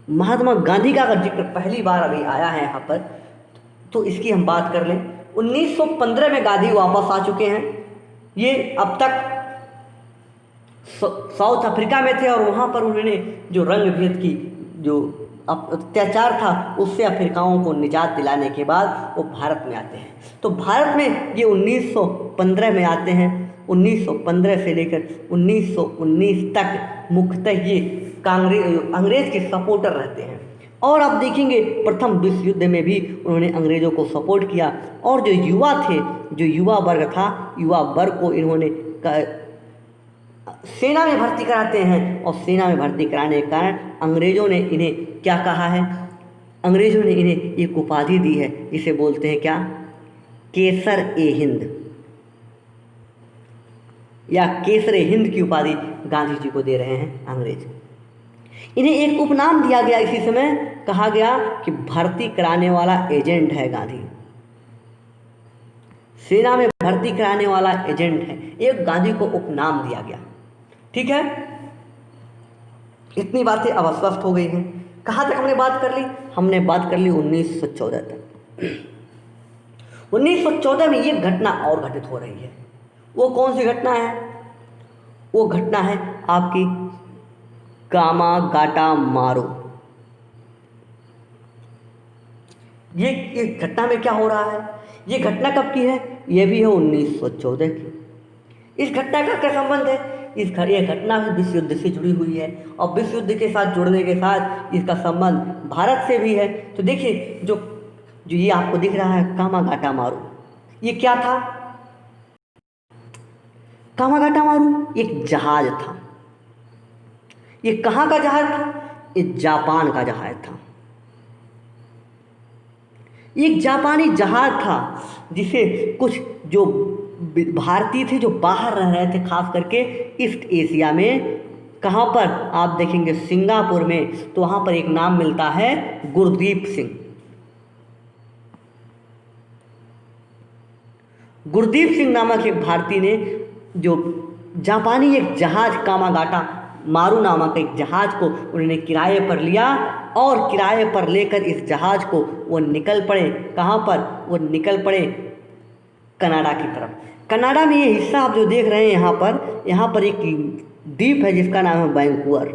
महात्मा गांधी का अगर जिक्र पहली बार अभी आया है यहाँ पर तो इसकी हम बात कर लें। 1915 में गांधी वापस आ चुके हैं। ये अब तक साउथ अफ्रीका में थे और वहाँ पर उन्होंने जो रंग भेद की जो अत्याचार था उससे अफ्रीकाओं को निजात दिलाने के बाद वो भारत में आते हैं। तो भारत में ये 1915 में आते हैं। 1915 से लेकर 1919 तक मुख्यतः ये अंग्रेज के सपोर्टर रहते हैं। और आप देखेंगे प्रथम विश्व युद्ध में भी उन्होंने अंग्रेज़ों को सपोर्ट किया। और जो युवा थे, जो युवा वर्ग था, युवा वर्ग को इन्होंने सेना में भर्ती कराते हैं। और सेना में भर्ती कराने के कारण अंग्रेज़ों ने इन्हें क्या कहा है, अंग्रेज़ों ने इन्हें एक उपाधि दी है जिसे बोलते हैं क्या, केसर ए हिंद, या केसर ए हिंद की उपाधि गांधी जी को दे रहे हैं अंग्रेज। इन्हें एक उपनाम दिया गया, इसी समय कहा गया कि भर्ती कराने वाला एजेंट है गांधी, सेना में भर्ती कराने वाला एजेंट है, एक गांधी को उपनाम दिया गया। ठीक है, इतनी बातें अब स्पष्ट हो गई हैं। कहाँ तक हमने बात कर ली, हमने बात कर ली 1914 तक। 1914 में ये घटना और घटित हो रही है। वो कौन सी घटना है, वो घटना है आपकी कामागाटा मारो। ये घटना में क्या हो रहा है, ये घटना कब की है, ये भी है 1914 की। इस घटना का क्या संबंध है, ये घटना भी विश्व युद्ध से जुड़ी हुई है और विश्व युद्ध के साथ जुड़ने के साथ इसका संबंध भारत से भी है। तो देखिए जो ये आपको दिख रहा है कामागाटा मारो, ये क्या था, कामागाटा मारू एक जहाज था। ये कहाँ का जहाज था, ये जापान का जहाज था। एक जापानी जहाज था जिसे कुछ जो भारतीय थे जो बाहर रह रहे थे, खास करके ईस्ट एशिया में, कहाँ पर आप देखेंगे सिंगापुर में, तो वहाँ पर एक नाम मिलता है गुरदीप सिंह। गुरदीप सिंह नामक एक भारतीय ने जो जापानी एक जहाज कामागाटा मारू नामक एक जहाज को उन्होंने किराए पर लिया और किराए पर लेकर इस जहाज को वो निकल पड़े। कहाँ पर? वो निकल पड़े कनाडा की तरफ। कनाडा में ये हिस्सा आप जो देख रहे हैं यहाँ पर एक द्वीप है जिसका नाम है वैंकूवर।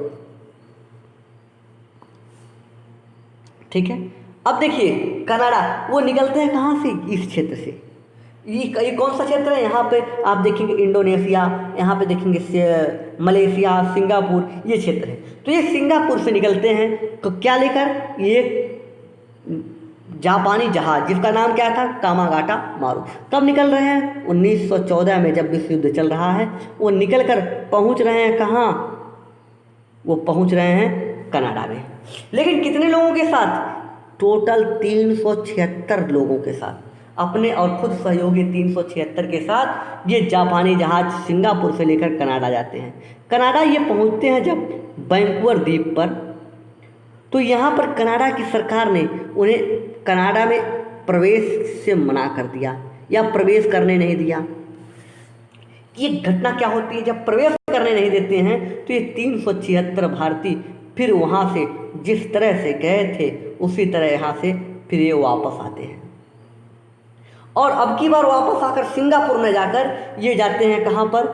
ठीक है, अब देखिए कनाडा वो निकलते हैं कहाँ से? इस क्षेत्र से। ये कौन सा क्षेत्र है? यहाँ पे आप देखेंगे इंडोनेशिया, यहाँ पे देखेंगे मलेशिया, सिंगापुर, ये क्षेत्र है। तो ये सिंगापुर से निकलते हैं तो क्या लेकर? ये जापानी जहाज जिसका नाम क्या था? कामागाटा मारू। कब निकल रहे हैं? 1914 में, जब विश्व युद्ध चल रहा है। वो निकल कर पहुँच रहे हैं कहाँ? वो पहुँच रहे हैं कनाडा में। लेकिन कितने लोगों के साथ? टोटल 376 लोगों के साथ, अपने और खुद सहयोगी 376 के साथ ये जापानी जहाज सिंगापुर से लेकर कनाडा जाते हैं। कनाडा ये पहुंचते हैं जब वैंकूवर द्वीप पर, तो यहाँ पर कनाडा की सरकार ने उन्हें कनाडा में प्रवेश से मना कर दिया या प्रवेश करने नहीं दिया। ये घटना क्या होती है? जब प्रवेश करने नहीं देते हैं तो ये 376 भारतीय फिर वहाँ से जिस तरह से गए थे उसी तरह यहाँ से फिर ये वापस आते हैं। और अब की बार वापस आकर सिंगापुर में जाकर ये जाते हैं कहाँ पर?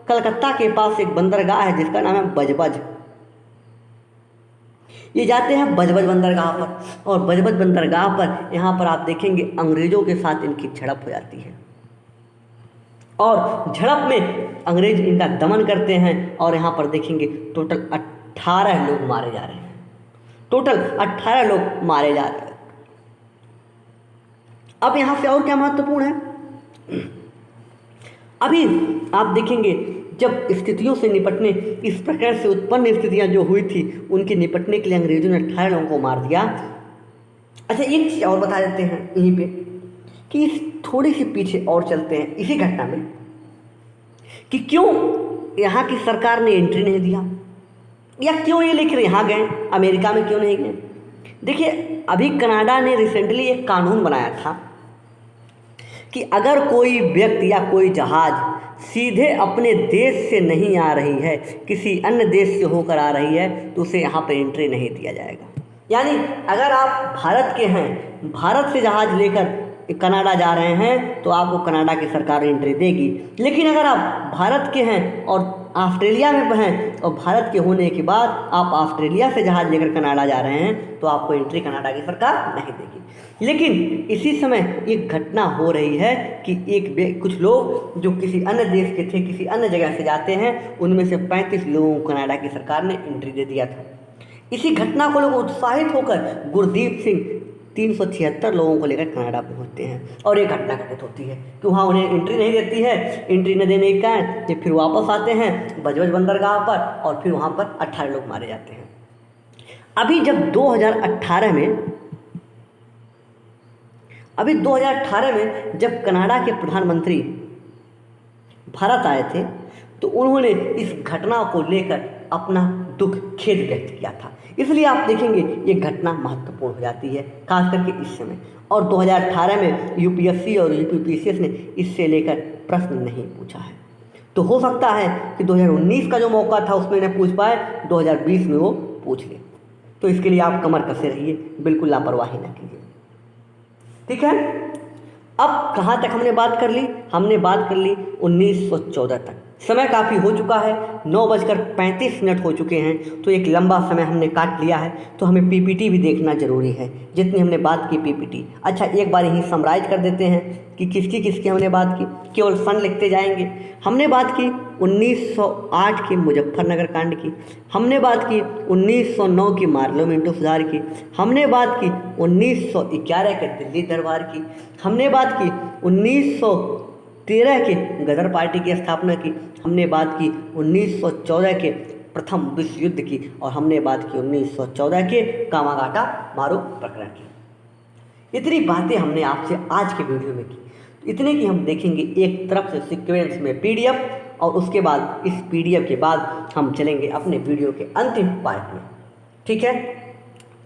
कलकत्ता के पास एक बंदरगाह है जिसका नाम है बजबज। ये जाते हैं बजबज बंदरगाह पर, और बजबज बंदरगाह पर यहाँ पर आप देखेंगे अंग्रेज़ों के साथ इनकी झड़प हो जाती है, और झड़प में अंग्रेज इनका दमन करते हैं, और यहाँ पर देखेंगे टोटल 18 लोग मारे जा रहे हैं। टोटल 18 लोग मारे जा रहे हैं। अब यहाँ से और क्या महत्वपूर्ण है? अभी आप देखेंगे जब स्थितियों से निपटने, इस प्रकार से उत्पन्न स्थितियाँ जो हुई थी उनके निपटने के लिए अंग्रेजों ने 18 लोगों को मार दिया। अच्छा, एक चीज़ और बता देते हैं यहीं पे कि इस थोड़ी सी पीछे और चलते हैं इसी घटना में कि क्यों यहाँ की सरकार ने एंट्री नहीं दिया, या क्यों ये लेकर यहाँ गए, अमेरिका में क्यों नहीं गए। देखिए, अभी कनाडा ने रिसेंटली एक कानून बनाया था कि अगर कोई व्यक्ति या कोई जहाज सीधे अपने देश से नहीं आ रही है, किसी अन्य देश से होकर आ रही है, तो उसे यहाँ पर एंट्री नहीं दिया जाएगा। यानी अगर आप भारत के हैं, भारत से जहाज लेकर कनाडा जा रहे हैं, तो आपको कनाडा की सरकार एंट्री देगी। लेकिन अगर आप भारत के हैं और ऑस्ट्रेलिया में हैं, और भारत के होने के बाद आप ऑस्ट्रेलिया से जहाज लेकर कनाडा जा रहे हैं, तो आपको एंट्री कनाडा की सरकार नहीं देगी। लेकिन इसी समय एक घटना हो रही है कि कुछ लोग जो किसी अन्य देश के थे, किसी अन्य जगह से जाते हैं, उनमें से 35 लोगों को कनाडा की सरकार ने एंट्री दे दिया था। इसी घटना को लोग उत्साहित होकर गुरदीप सिंह 376 लोगों को लेकर कनाडा पहुंचते हैं, और एक घटना घटित होती है कि वहाँ उन्हें एंट्री नहीं देती है। एंट्री न देने के कारण ये फिर वापस आते हैं बजबज बंदरगाह पर, और फिर वहाँ पर 18 लोग मारे जाते हैं। अभी 2018 में जब कनाडा के प्रधानमंत्री भारत आए थे, तो उन्होंने इस घटना को लेकर अपना दुख, खेद व्यक्त किया था। इसलिए आप देखेंगे ये घटना महत्वपूर्ण हो जाती है, खास करके इस समय। और 2018 में यूपीएससी और यूपीपीसीएस ने इससे लेकर प्रश्न नहीं पूछा है। तो हो सकता है कि 2019 का जो मौका था उसमें न पूछ पाए, 2020 में वो पूछ ले। तो इसके लिए आप कमर कसे रहिए, बिल्कुल लापरवाही न कीजिए। ठीक है, अब कहाँ तक हमने बात कर ली? हमने बात कर ली 1914 तक। समय काफ़ी हो चुका है, 9:35 हो चुके हैं, तो एक लंबा समय हमने काट लिया है, तो हमें पीपीटी भी देखना ज़रूरी है, जितनी हमने बात की पीपीटी। अच्छा, एक बार यहीं समराइज कर देते हैं कि किसकी हमने बात की, केवल सन लिखते जाएंगे। हमने बात की 1908 की मुजफ्फरनगर कांड की, हमने बात की 1909 की मार्लो मिंटो सुधार की, हमने बात की 1911 के दिल्ली दरबार की, हमने बात की 1913 के गदर पार्टी की स्थापना की, हमने बात की 1914 के प्रथम विश्व युद्ध की, और हमने बात की 1914 के कामागाटा मारू प्रकरण की। इतनी बातें हमने आपसे आज के वीडियो में की, इतने की हम देखेंगे एक तरफ से सीक्वेंस में पीडीएफ, और उसके बाद इस पीडीएफ के बाद हम चलेंगे अपने वीडियो के अंतिम पार्ट में। ठीक है,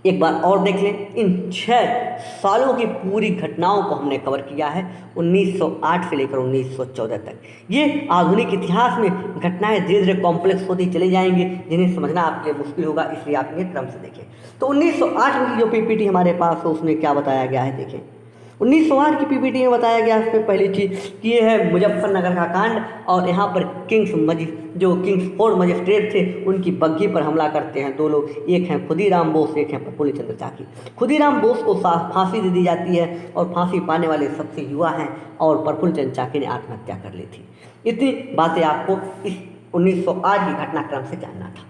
एक बार और देख लें। इन 6 सालों की पूरी घटनाओं को हमने कवर किया है, 1908 से लेकर 1914 तक। ये आधुनिक इतिहास में घटनाएं धीरे धीरे कॉम्प्लेक्स होती चली जाएंगी, जिन्हें समझना आपके लिए मुश्किल होगा, इसलिए आप इन्हें क्रम से देखें। तो 1908 में जो पीपीटी हमारे पास है उसमें क्या बताया गया है, देखें। 1908 की पीपीटी में बताया गया है, इसमें पहली चीज़ कि ये है मुजफ्फरनगर का कांड, और यहाँ पर किंग्स फोर्ड मजिस्ट्रेट थे, उनकी बग्घी पर हमला करते हैं 2 लोग, एक हैं खुदीराम बोस, एक हैं प्रफुल्ल चंद्र चाकी। खुदीराम बोस को फांसी दे दी जाती है, और फांसी पाने वाले सबसे युवा हैं, और प्रफुल्ल चंद्र चाकी ने आत्महत्या कर ली थी। इतनी बातें आपको इस 1908 की घटनाक्रम से जानना था।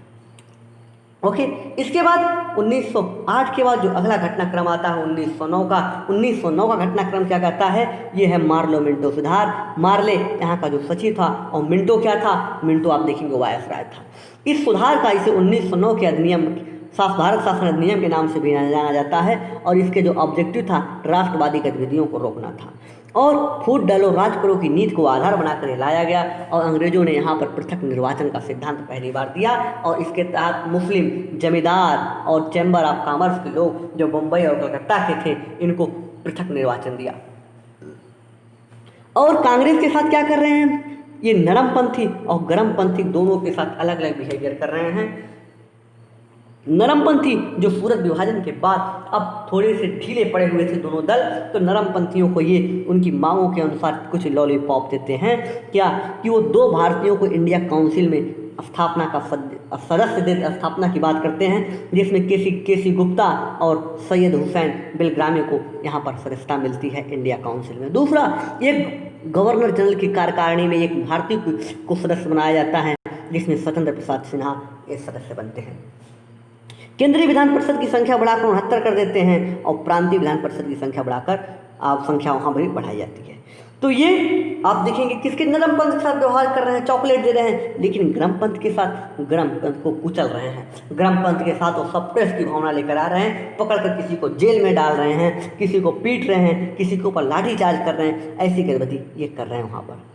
ओके, इसके बाद 1908 के बाद जो अगला घटनाक्रम आता है 1909 का। 1909 का घटनाक्रम क्या कहता है, ये है मार्लो मिंटो सुधार। मार्ले यहाँ का जो सचिव था, और मिंटो क्या था, मिंटो आप देखेंगे वायसराय था। इस सुधार का इसे 1909 के अधिनियम भारत शासन अधिनियम के नाम से भी जाना जाता है, और इसके जो ऑब्जेक्टिव था राष्ट्रवादी गतिविधियों को रोकना था, और फूट डालो राज करो की नीति को आधार बनाकर लाया गया, और अंग्रेजों ने यहाँ पर पृथक निर्वाचन का सिद्धांत पहली बार दिया, और इसके तहत मुस्लिम जमींदार और चैम्बर ऑफ कॉमर्स के लोग जो मुंबई और कलकत्ता के थे, इनको पृथक निर्वाचन दिया। और कांग्रेस के साथ क्या कर रहे हैं, ये नरमपंथी और गरमपंथी दोनों के साथ अलग अलग बिहेवियर कर रहे हैं। नरमपंथी जो सूरत विभाजन के बाद अब थोड़े से ढीले पड़े हुए थे दोनों दल, तो नरमपंथियों को ये उनकी मांगों के अनुसार कुछ लॉलीपॉप देते हैं, क्या कि वो 2 भारतीयों को इंडिया काउंसिल में स्थापना का सदस्य दे, स्थापना की बात करते हैं, जिसमें केसी गुप्ता और सैयद हुसैन बिलग्रामी को यहाँ पर सदस्यता मिलती है इंडिया काउंसिल में। दूसरा, एक गवर्नर जनरल की कार्यकारिणी में एक भारतीय को सदस्य बनाया जाता है, जिसमें सत्येंद्र प्रसाद सिन्हा ये सदस्य बनते हैं। केंद्रीय विधान परिषद की संख्या बढ़ाकर 69 कर देते हैं, और प्रांतीय विधान परिषद की संख्या बढ़ाकर आप संख्या वहाँ भी बढ़ाई जाती है। तो ये आप देखेंगे किसके नरमपंथ के साथ व्यवहार कर रहे हैं, चॉकलेट दे रहे हैं, लेकिन गरमपंथ के साथ गरमपंथ को कुचल रहे हैं। गरमपंथ के साथ वो सप्रेस की भावना लेकर आ रहे हैं, पकड़कर किसी को जेल में डाल रहे हैं, किसी को पीट रहे हैं, किसी के ऊपर लाठीचार्ज कर रहे हैं, ऐसी गतिविधि ये कर रहे हैं वहाँ पर।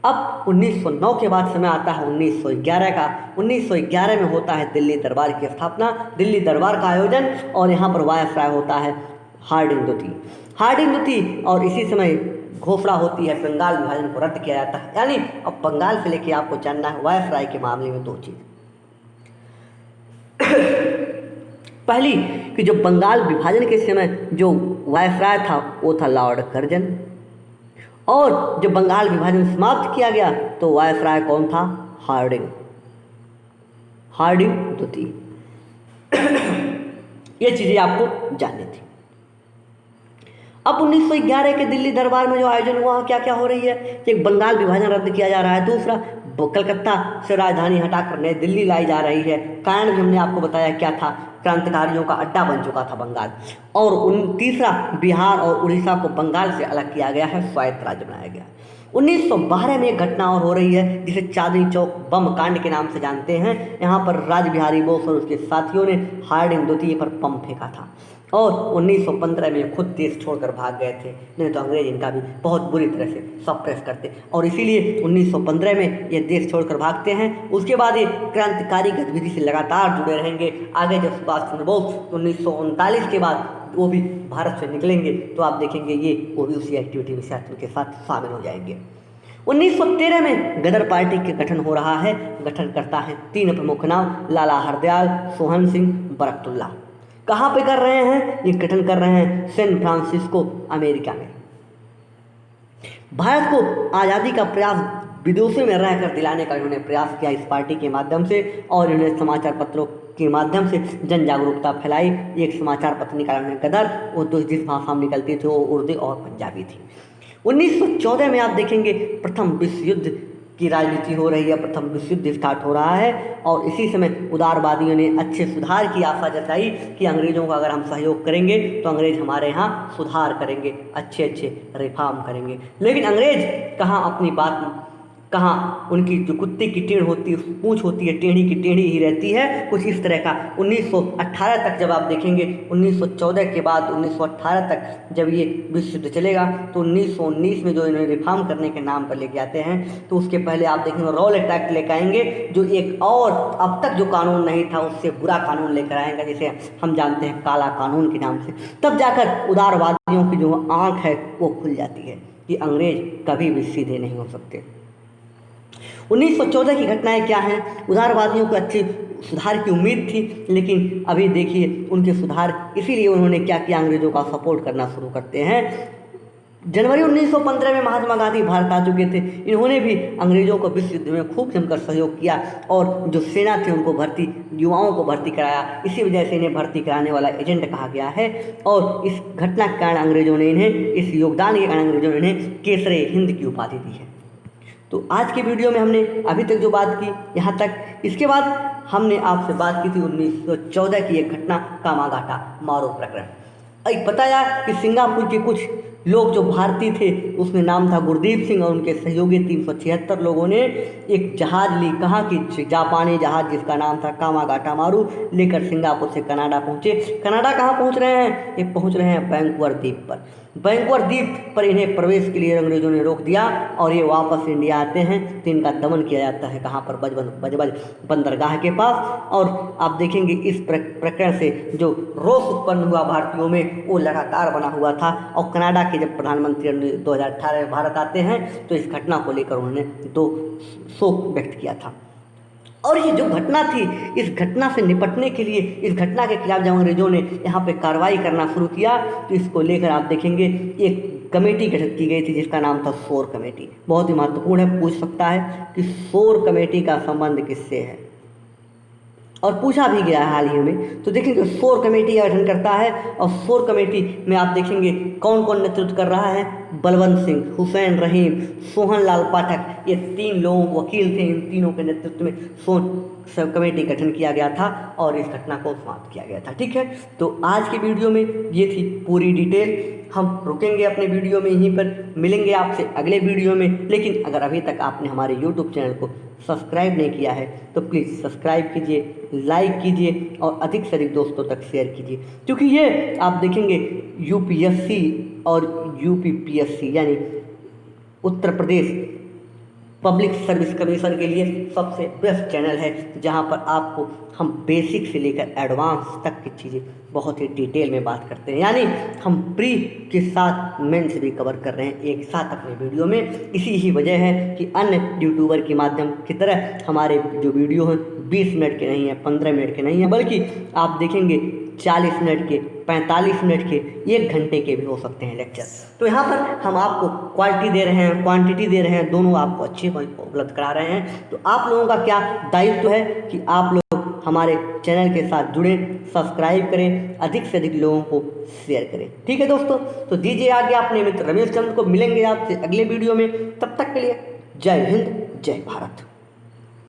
अब 1909 के बाद समय आता है 1911 का। 1911 में होता है दिल्ली दरबार की स्थापना, दिल्ली दरबार का आयोजन, और यहाँ पर वायसराय होता है हार्डिंग द्वितीय, और इसी समय घोषणा होती है बंगाल विभाजन को रद्द किया जाता है। यानी अब बंगाल से लेके आपको जानना है वायसराय के मामले में 2 चीज़। पहली कि जो बंगाल विभाजन के समय जो वायसराय था वो था लॉर्ड कर्जन, और जब बंगाल विभाजन समाप्त किया गया तो वायसराय कौन था, हार्डिंग द्वितीय। ये चीज़ें आपको जाननी थी। अब 1911 के दिल्ली दरबार में जो आयोजन हुआ, क्या क्या हो रही है, कि बंगाल विभाजन रद्द किया जा रहा है, दूसरा कलकत्ता से राजधानी हटाकर नई दिल्ली लाई जा रही है। कारण भी हमने आपको बताया क्या था, क्रांतिकारियों का अड्डा बन चुका था बंगाल, और तीसरा बिहार और उड़ीसा को बंगाल से अलग किया गया है, स्वायत्त राज्य बनाया गया। 1912 में एक घटना और हो रही है जिसे चांदनी चौक बम कांड के नाम से जानते हैं। यहाँ पर राजबिहारी बोस और उसके साथियों ने हार्डिंग द्वितीय पर बम फेंका था, और 1915 में खुद देश छोड़कर भाग गए थे, नहीं तो अंग्रेज इनका भी बहुत बुरी तरह से सप्रेस करते, और इसीलिए 1915 में ये देश छोड़कर भागते हैं। उसके बाद ये क्रांतिकारी गतिविधि से लगातार जुड़े रहेंगे। आगे जब सुभाष चंद्र बोस 1939 के बाद वो भी भारत से निकलेंगे, तो आप देखेंगे ये वो भी उसी एक्टिविटी में साथ के साथ शामिल हो जाएंगे। 1913 में गदर पार्टी के गठन हो रहा है। गठन करता है 3 प्रमुख नाम, लाला हरदयाल, सोहन सिंह, बरकतुल्ला। कहाँ पे कर रहे हैं ये गठन कर रहे हैं, सैन फ्रांसिस्को अमेरिका में। भारत को आज़ादी का प्रयास विदेशों में रहकर दिलाने का इन्होंने प्रयास किया इस पार्टी के माध्यम से, और इन्होंने समाचार पत्रों के माध्यम से जन जागरूकता फैलाई। एक समाचार पत्र निकाला उन्होंने गदर, वो जिस भाषा में निकलती थी वो उर्दू और पंजाबी थी। 1914 में आप देखेंगे प्रथम विश्व युद्ध की राजनीति हो रही है, प्रथम विश्व युद्ध स्टार्ट हो रहा है, और इसी समय उदारवादियों ने अच्छे सुधार की आशा जताई कि अंग्रेज़ों का अगर हम सहयोग करेंगे तो अंग्रेज हमारे यहाँ सुधार करेंगे, अच्छे अच्छे रिफॉर्म करेंगे। लेकिन अंग्रेज कहाँ अपनी बात कहाँ उनकी जो कुत्ते की टेढ़ होती है, पूंछ होती है, टेढ़ी की टेढ़ी ही रहती है, कुछ इस तरह का। 1918 तक जब आप देखेंगे, 1914 के बाद 1918 तक जब ये विश्व युद्ध चलेगा, तो 1919 में जो इन्हें रिफॉर्म करने के नाम पर लेके आते हैं, तो उसके पहले आप देखेंगे रॉलेट एक्ट लेकर आएंगे, जो एक और अब तक जो कानून नहीं था उससे बुरा कानून लेकर आएंगे, जिसे हम जानते हैं काला कानून के नाम से। तब जाकर उदारवादियों की जो आँख है वो खुल जाती है कि अंग्रेज कभी भी सीधे नहीं हो सकते। 1914 की घटनाएं क्या हैं? उदारवादियों को अच्छे सुधार की उम्मीद थी, लेकिन अभी देखिए उनके सुधार, इसीलिए उन्होंने क्या किया, अंग्रेजों का सपोर्ट करना शुरू करते हैं। जनवरी 1915 में महात्मा गांधी भारत आ चुके थे। इन्होंने भी अंग्रेजों को विश्व युद्ध में खूब जमकर सहयोग किया और जो सेना थी उनको युवाओं को भर्ती कराया। इसी वजह से इन्हें भर्ती कराने वाला एजेंट कहा गया है। और इस घटना के कारण अंग्रेजों ने इन्हें, इस योगदान के कारण अंग्रेजों ने इन्हें केसरे हिंद की उपाधि दी है। तो आज के वीडियो में हमने अभी तक जो बात की यहाँ तक। इसके बाद हमने आपसे बात की थी 1914 की एक घटना, कामागाटा मारो प्रकरण। बताया कि सिंगापुर के कुछ लोग जो भारतीय थे, उसमें नाम था गुरदीप सिंह, और उनके सहयोगी 376 लोगों ने एक जहाज़ ली, कहाँ की, जापानी जहाज़ जिसका नाम था कामागाटा मारू, लेकर सिंगापुर से कनाडा पहुँचे। कनाडा कहाँ पहुँच रहे हैं? ये पहुँच रहे हैं वैंकूवर द्वीप पर। वैंकूवर द्वीप पर इन्हें प्रवेश के लिए अंग्रेजों ने रोक दिया और ये वापस इंडिया आते हैं तो इनका दमन किया जाता है। कहाँ पर? बजबज बंदरगाह के पास। और आप देखेंगे इस प्रकरण से जो रोष उत्पन्न हुआ भारतीयों में वो लगातार बना हुआ था। और कनाडा के जब प्रधानमंत्री 2018 में भारत आते हैं तो इस घटना को लेकर उन्होंने शोक व्यक्त किया था। और ये जो घटना थी, इस घटना से निपटने के लिए, इस घटना के खिलाफ जब अंग्रेजों ने यहाँ पे कार्रवाई करना शुरू किया तो इसको लेकर आप देखेंगे एक कमेटी गठित की गई थी जिसका नाम था शोर कमेटी। बहुत ही महत्वपूर्ण है, पूछ सकता है कि शोर कमेटी का संबंध किससे है, और पूछा भी गया है हाल ही में। तो देखेंगे शोर कमेटी का गठन करता है, और शोर कमेटी में आप देखेंगे कौन कौन नेतृत्व कर रहा है। बलवंत सिंह, हुसैन रहीम, सोहन लाल पाठक, ये 3 लोग वकील थे। इन तीनों के नेतृत्व में सब कमेटी गठन किया गया था और इस घटना को समाप्त किया गया था। ठीक है, तो आज की वीडियो में ये थी पूरी डिटेल। हम रुकेंगे अपने वीडियो में यहीं पर, मिलेंगे आपसे अगले वीडियो में। लेकिन अगर अभी तक आपने हमारे यूट्यूब चैनल को सब्सक्राइब नहीं किया है तो प्लीज़ सब्सक्राइब कीजिए, लाइक कीजिए और अधिक से अधिक दोस्तों तक शेयर कीजिए, क्योंकि ये आप देखेंगे यूपीएससी और यूपीपीएससी यानी Uttar Pradesh public service commission के लिए सबसे बेस्ट चैनल है, जहां पर आपको हम बेसिक से लेकर एडवांस तक की चीज़ें बहुत ही डिटेल में बात करते हैं। यानी हम प्री के साथ मेंस भी कवर कर रहे हैं एक साथ अपने वीडियो में। इसी ही वजह है कि अन्य यूट्यूबर के माध्यम की तरह हमारे जो वीडियो हैं 20 मिनट के नहीं हैं, 15 मिनट के नहीं हैं, बल्कि आप देखेंगे 40 मिनट के, 45 मिनट के, 1 घंटे के भी हो सकते हैं लेक्चर। तो यहाँ पर हम आपको क्वालिटी दे रहे हैं, क्वांटिटी दे रहे हैं, दोनों आपको अच्छे उपलब्ध करा रहे हैं। तो आप लोगों का क्या दायित्व है कि आप लोग हमारे चैनल के साथ जुड़ें, सब्सक्राइब करें, अधिक से अधिक लोगों को शेयर करें। ठीक है दोस्तों, तो दीजिए आगे अपने मित्र रमेश चंद्र को। मिलेंगे आपसे अगले वीडियो में, तब तक के लिए जय हिंद, जय भारत।